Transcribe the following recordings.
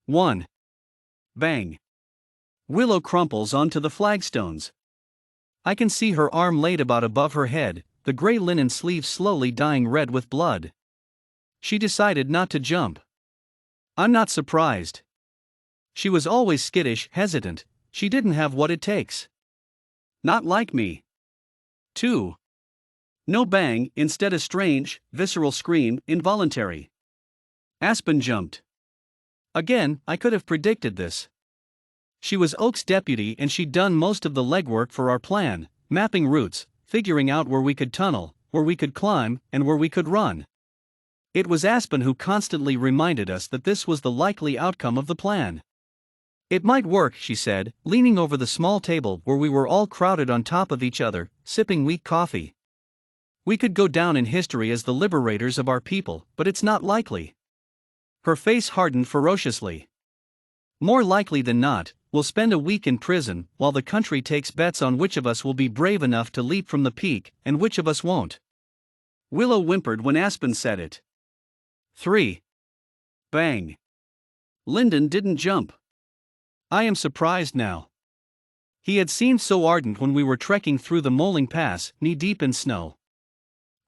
1. Bang. Willow crumples onto the flagstones. I can see her arm laid about above her head, the gray linen sleeve slowly dyeing red with blood. She decided not to jump. I'm not surprised. She was always skittish, hesitant. She didn't have what it takes. Not like me. 2. No bang, instead a strange, visceral scream, involuntary. Aspen jumped. Again, I could have predicted this. She was Oak's deputy and she'd done most of the legwork for our plan, mapping routes, figuring out where we could tunnel, where we could climb, and where we could run. It was Aspen who constantly reminded us that this was the likely outcome of the plan. It might work, she said, leaning over the small table where we were all crowded on top of each other, sipping weak coffee. We could go down in history as the liberators of our people, but it's not likely. Her face hardened ferociously. More likely than not, we'll spend a week in prison while the country takes bets on which of us will be brave enough to leap from the peak and which of us won't. Willow whimpered when Aspen said it. 3. Bang. Lyndon didn't jump. I am surprised now. He had seemed so ardent when we were trekking through the Moling Pass, knee-deep in snow.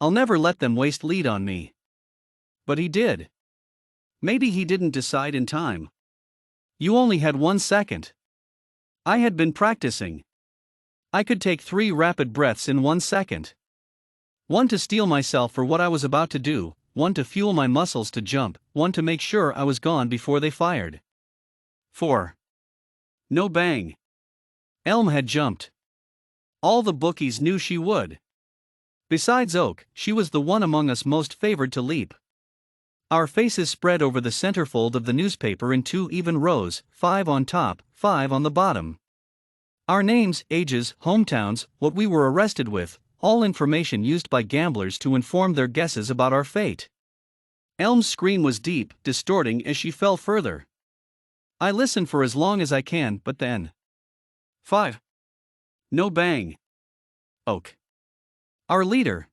I'll never let them waste lead on me. But he did. Maybe he didn't decide in time. You only had 1 second. I had been practicing. I could take 3 rapid breaths in 1 second. 1 to steel myself for what I was about to do, 1 to fuel my muscles to jump, 1 to make sure I was gone before they fired. 4. No bang. Elm had jumped. All the bookies knew she would. Besides Oak, she was the one among us most favored to leap. Our faces spread over the centerfold of the newspaper in 2 even rows, 5 on top, 5 on the bottom. Our names, ages, hometowns, what we were arrested with, all information used by gamblers to inform their guesses about our fate. Elm's scream was deep, distorting as she fell further. I listen for as long as I can, but then. 5. No bang. Oak. Our leader.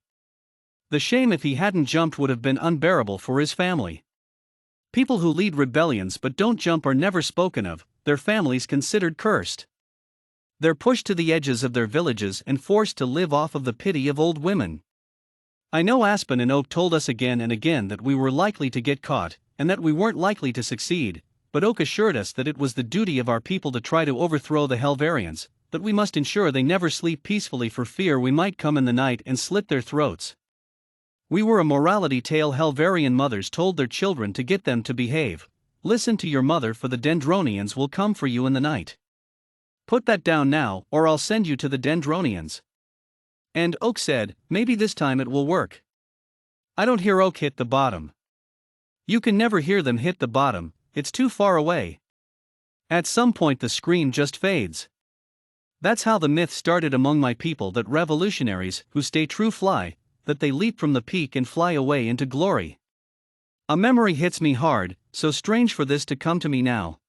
The shame if he hadn't jumped would have been unbearable for his family. People who lead rebellions but don't jump are never spoken of, their families considered cursed. They're pushed to the edges of their villages and forced to live off of the pity of old women. I know Aspen and Oak told us again and again that we were likely to get caught, and that we weren't likely to succeed, but Oak assured us that it was the duty of our people to try to overthrow the Helvarians, that we must ensure they never sleep peacefully for fear we might come in the night and slit their throats. We were a morality tale Helvarian mothers told their children to get them to behave. Listen to your mother, for the Dendronians will come for you in the night. Put that down now, or I'll send you to the Dendronians. And Oak said, maybe this time it will work. I don't hear Oak hit the bottom. You can never hear them hit the bottom, it's too far away. At some point the scream just fades. That's how the myth started among my people that revolutionaries who stay true fly, that they leap from the peak and fly away into glory. A memory hits me hard, so strange for this to come to me now.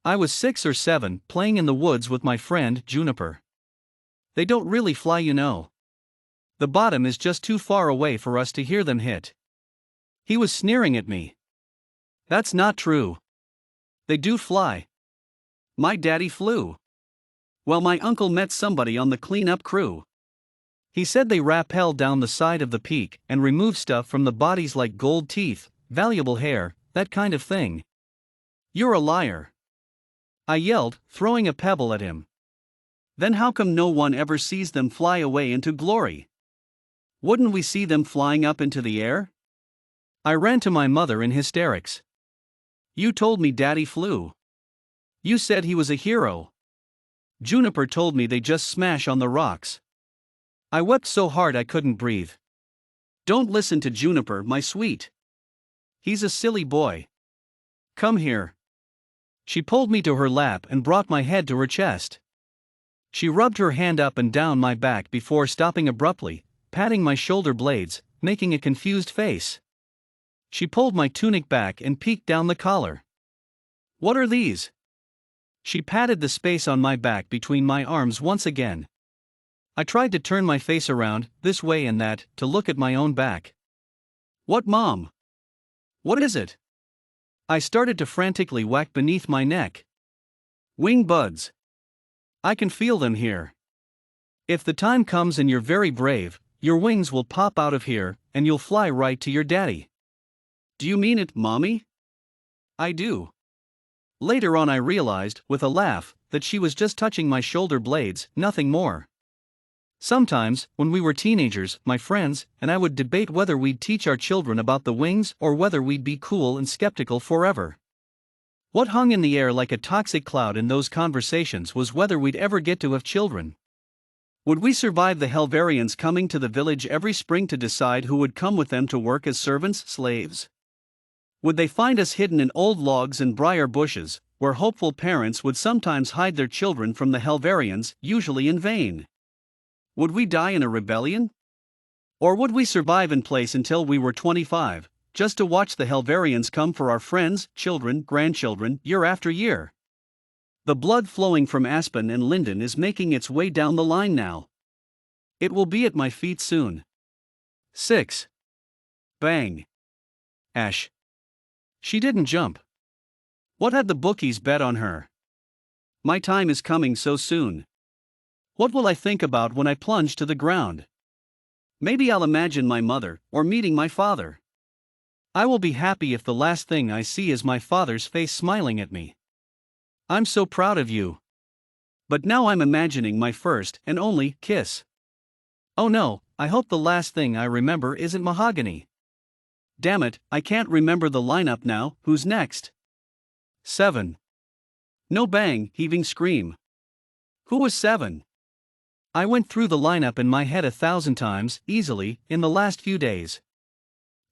I was 6 or 7, playing in the woods with my friend Juniper. They don't really fly, you know. The bottom is just too far away for us to hear them hit. He was sneering at me. That's not true. They do fly. My daddy flew. Well, my uncle met somebody on the cleanup crew. He said they rappel down the side of the peak and remove stuff from the bodies like gold teeth, valuable hair, that kind of thing. You're a liar. I yelled, throwing a pebble at him. Then how come no one ever sees them fly away into glory? Wouldn't we see them flying up into the air? I ran to my mother in hysterics. You told me Daddy flew. You said he was a hero. Juniper told me they just smash on the rocks. I wept so hard I couldn't breathe. Don't listen to Juniper, my sweet. He's a silly boy. Come here. She pulled me to her lap and brought my head to her chest. She rubbed her hand up and down my back before stopping abruptly, patting my shoulder blades, making a confused face. She pulled my tunic back and peeked down the collar. What are these? She patted the space on my back between my arms once again. I tried to turn my face around, this way and that, to look at my own back. What, Mom? What is it? I started to frantically whack beneath my neck. Wing buds. I can feel them here. If the time comes and you're very brave, your wings will pop out of here, and you'll fly right to your daddy. Do you mean it, Mommy? I do. Later on I realized, with a laugh, that she was just touching my shoulder blades, nothing more. Sometimes, when we were teenagers, my friends and I would debate whether we'd teach our children about the wings or whether we'd be cool and skeptical forever. What hung in the air like a toxic cloud in those conversations was whether we'd ever get to have children. Would we survive the Helverians coming to the village every spring to decide who would come with them to work as servants, slaves? Would they find us hidden in old logs and briar bushes, where hopeful parents would sometimes hide their children from the Helverians, usually in vain? Would we die in a rebellion? Or would we survive in place until we were 25, just to watch the Helverians come for our friends, children, grandchildren, year after year? The blood flowing from Aspen and Linden is making its way down the line now. It will be at my feet soon. 6. Bang. Ash. She didn't jump. What had the bookies bet on her? My time is coming so soon. What will I think about when I plunge to the ground? Maybe I'll imagine my mother, or meeting my father. I will be happy if the last thing I see is my father's face smiling at me. I'm so proud of you. But now I'm imagining my first and only kiss. Oh no, I hope the last thing I remember isn't mahogany. Damn it, I can't remember the lineup now. Who's next? 7. No bang, heaving scream. Who was 7? I went through the lineup in my head 1,000 times, easily, in the last few days.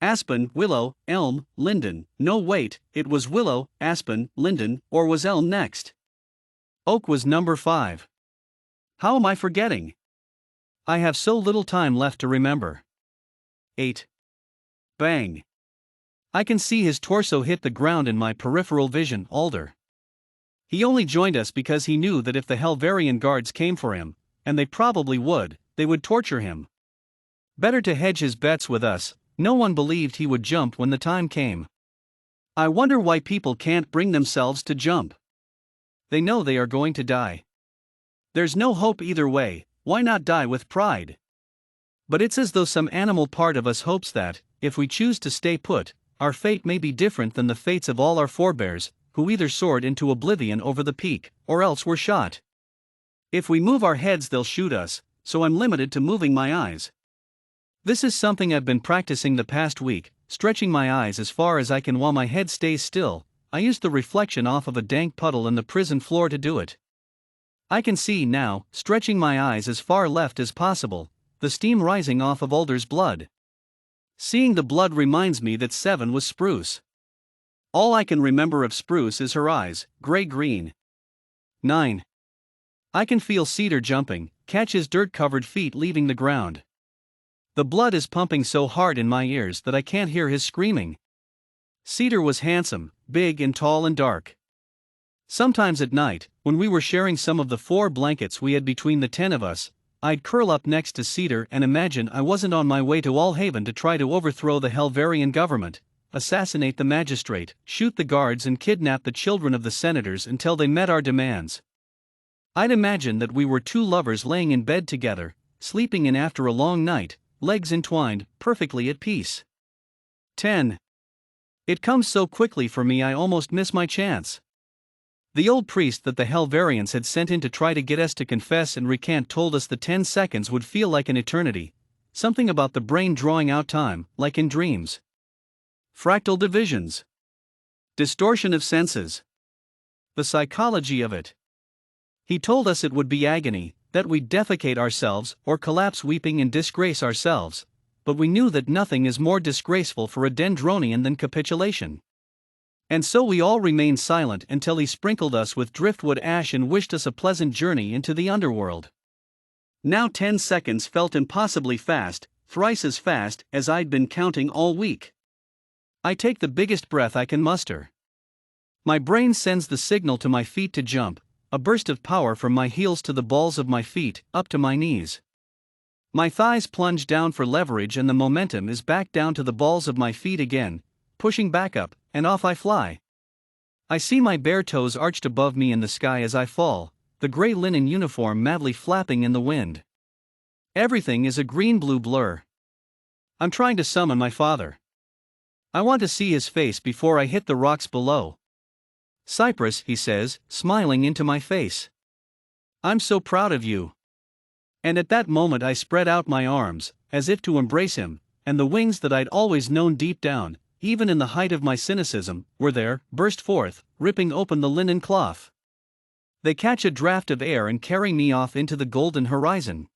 Aspen, willow, elm, linden. No wait, it was willow, aspen, linden, or was elm next? Oak was number 5. How am I forgetting? I have so little time left to remember. 8. Bang. I can see his torso hit the ground in my peripheral vision. Alder. He only joined us because he knew that if the Helverian guards came for him, and they probably would, they would torture him. Better to hedge his bets with us. No one believed he would jump when the time came. I wonder why people can't bring themselves to jump. They know they are going to die. There's no hope either way, why not die with pride? But it's as though some animal part of us hopes that, if we choose to stay put, our fate may be different than the fates of all our forebears, who either soared into oblivion over the peak, or else were shot. If we move our heads they'll shoot us, so I'm limited to moving my eyes. This is something I've been practicing the past week, stretching my eyes as far as I can while my head stays still. I used the reflection off of a dank puddle in the prison floor to do it. I can see now, stretching my eyes as far left as possible, the steam rising off of Alder's blood. Seeing the blood reminds me that 7 was Spruce. All I can remember of Spruce is her eyes, gray-green. 9. I can feel Cedar jumping, catch his dirt-covered feet leaving the ground. The blood is pumping so hard in my ears that I can't hear his screaming. Cedar was handsome, big and tall and dark. Sometimes at night, when we were sharing some of the 4 blankets we had between the 10 of us, I'd curl up next to Cedar and imagine I wasn't on my way to Allhaven to try to overthrow the Helverian government, assassinate the magistrate, shoot the guards and kidnap the children of the senators until they met our demands. I'd imagine that we were 2 lovers laying in bed together, sleeping in after a long night, legs entwined, perfectly at peace. 10. It comes so quickly for me I almost miss my chance. The old priest that the Helverians had sent in to try to get us to confess and recant told us the 10 seconds would feel like an eternity, something about the brain drawing out time, like in dreams. Fractal divisions. Distortion of senses. The psychology of it. He told us it would be agony, that we'd defecate ourselves or collapse weeping and disgrace ourselves, but we knew that nothing is more disgraceful for a Dendronian than capitulation. And so we all remained silent until he sprinkled us with driftwood ash and wished us a pleasant journey into the underworld. Now 10 seconds felt impossibly fast, thrice as fast as I'd been counting all week. I take the biggest breath I can muster. My brain sends the signal to my feet to jump, a burst of power from my heels to the balls of my feet, up to my knees. My thighs plunge down for leverage and the momentum is back down to the balls of my feet again, pushing back up, and off I fly. I see my bare toes arched above me in the sky as I fall, the gray linen uniform madly flapping in the wind. Everything is a green-blue blur. I'm trying to summon my father. I want to see his face before I hit the rocks below. Cypress, he says, smiling into my face. I'm so proud of you. And at that moment I spread out my arms, as if to embrace him, and the wings that I'd always known deep down, even in the height of my cynicism, were there, burst forth, ripping open the linen cloth. They catch a draft of air and carry me off into the golden horizon.